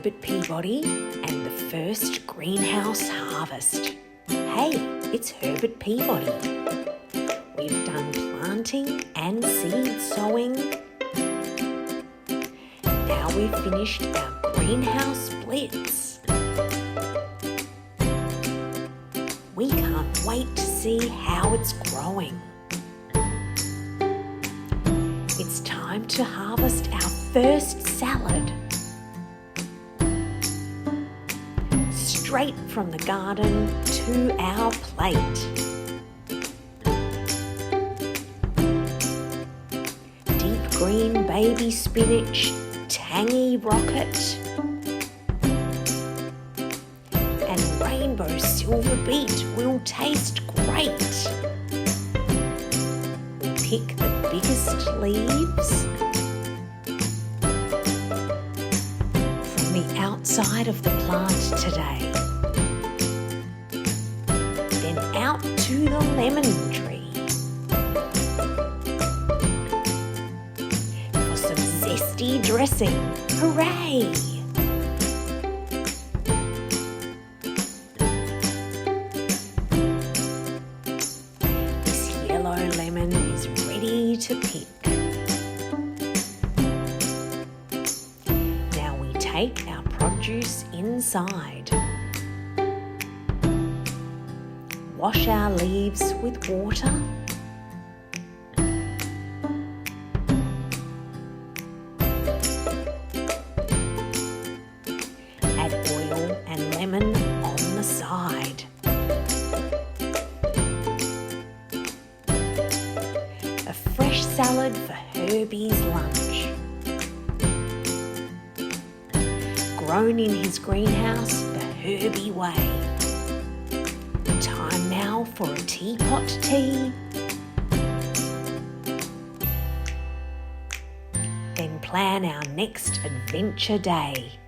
Herbert Peabody and the first greenhouse harvest. Hey, it's Herbert Peabody. We've done planting and seed sowing. Now we've finished our greenhouse blitz. We can't wait to see how it's growing. It's time to harvest our first salad. Straight from the garden to our plate. Deep green baby spinach, tangy rocket, and rainbow silver beet will taste great. We pick the biggest leaves from the outside of the plant today. Then out to the lemon tree for some zesty dressing. Hooray! This yellow lemon is ready to pick. Now we take our produce inside. Wash our leaves with water. Add oil and lemon on the side. A fresh salad for Herbie's lunch. Grown in his greenhouse the Herbie way. Time now for a teapot tea. Then plan our next adventure day.